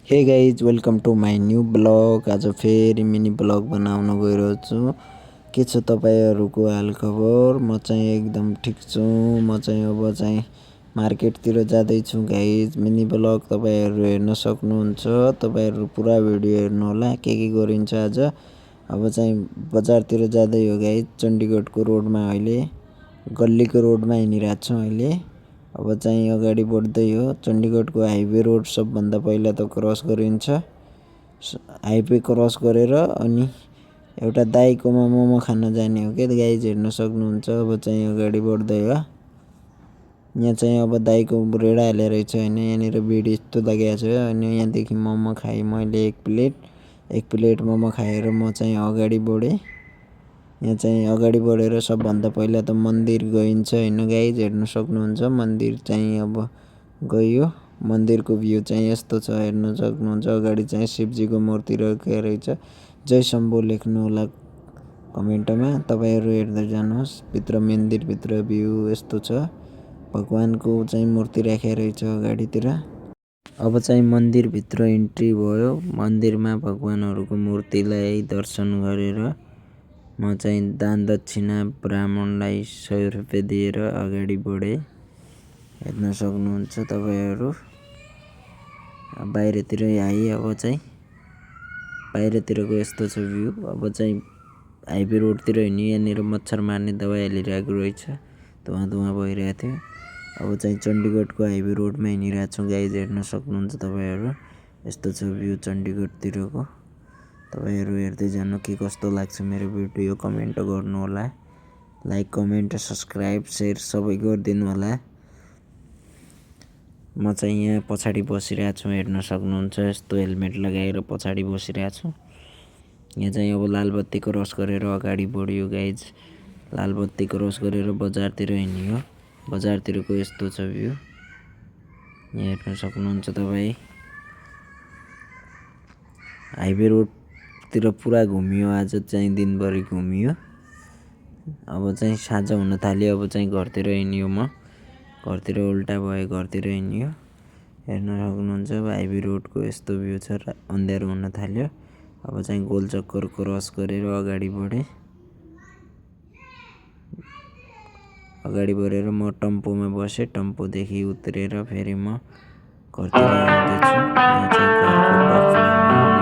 हे guys welcome to my new blog. आज फेरि मिनी ब्लग बनाउन गइरहेको छु। के छ तपाईँहरूको हालखबर? म चाहिँ एकदम ठिक छु। म चाहिँ अब चाहिँ मार्केटतिर जाँदैछु गाइज। मिनी ब्लग तपाईँहरू हेर्न सक्नुहुन्छ। तपाईँहरू पुरा भिडियो हेर्नुहोला के गरिन्छ आज। अब चाहिँ बजारतिर जाँदै हो गाइज। चण्डीगढको रोडमा अहिले गल्लीको रोडमा हिँडिरहेको छु अहिले। अब चाहिँ अगाडि बढ्दै हो। चण्डीगढको हाइवे रोड सबभन्दा पहिला त क्रस गरिन्छ। हाइवे क्रस गरेर अनि एउटा दाइकोमा मोमो खान जाने हो क्या गाइज, हेर्न सक्नुहुन्छ। अब चाहिँ अगाडि बढ्दै हो। यहाँ चाहिँ अब दाइको रेडा हालेर रहेछ होइन, यहाँनिर भिड यस्तो लागेको छ। अनि यहाँदेखि मोमो खाएँ मैले एक प्लेट मोमो खाएर म चाहिँ अगाडि बढेँ। यहाँ चाहिँ अगाडि बढेर सबभन्दा पहिला त मन्दिर गइन्छ होइन गाइज, हेर्न सक्नुहुन्छ। मन्दिर चाहिँ अब गयो। मन्दिरको भ्यू चाहिँ यस्तो छ, हेर्न सक्नुहुन्छ। अगाडि चाहिँ शिवजीको मूर्ति राखेको रहेछ। जय शम्भु लेख्नु होला कमेन्टमा। तपाईँहरू हेर्दै जानुहोस्। भित्र मन्दिरभित्र भ्यू यस्तो छ। भगवानको चाहिँ मूर्ति राखेको रहेछ अगाडितिर। अब चाहिँ मन्दिरभित्र इन्ट्री भयो। मन्दिरमा भगवानहरूको मूर्तिलाई दर्शन गरेर म चाहिँ दान दक्षिणा ब्राह्मणलाई 100 रुपियाँ दिएर अगाडि बढेँ। हेर्न सक्नुहुन्छ तपाईँहरू। बाहिरतिर आएँ। अब चाहिँ बाहिरतिरको यस्तो छ भ्यू। अब चाहिँ हाइवे रोडतिर हिँड्यो। यहाँनिर मच्छर मार्ने दबाई हालिरहेको रहेछ। धुवा भइरहेको थियो। अब चाहिँ चण्डीगढको हाइवे रोडमा हिँडिरहेको छु गाइज, हेर्न सक्नुहुन्छ तपाईँहरू। यस्तो छ भ्यू चण्डीगढतिरको। तपाईँहरू हेर्दै जानु के कस्तो लाग्छ मेरो भिडियो कमेन्ट गर्नु होला। लाइक कमेन्ट सब्सक्राइब सेयर सबै गरिदिनु होला। म चाहिँ यहाँ पछाडि बसिरहेको छु, हेर्न सक्नुहुन्छ। यस्तो हेलमेट लगाएर पछाडि बसिरहेको छु। यहाँ चाहिँ अब लाल बत्ती क्रस गरेर अगाडि बढ्यो गाइज। लाल बत्ती क्रस गरेर बजारतिर हिँड्यो। बजारतिरको यस्तो छ भ्यू, यहाँ हेर्न सक्नुहुन्छ तपाईँ। हाइवे रोडतिर पुरा घुमियो आज चाहिँ, दिनभरि घुमियो। अब चाहिँ साँझ हुन थाल्यो। अब चाहिँ घरतिर हिँड्यो। म घरतिर उल्टा भयो, घरतिर हिँड्यो। हेर्न सक्नुहुन्छ हाइवे रोडको यस्तो भ्यू छ। अँध्यारो हुन थाल्यो। अब चाहिँ गोल चक्कर क्रस गरेर अगाडि बढेँ। अगाडि बढेर म टम्पोमा बसेँ। टम्पोदेखि उत्रेर फेरि म घरतिर आउँदैछु। यहाँ चाहिँ घरको टप फ्लोरमा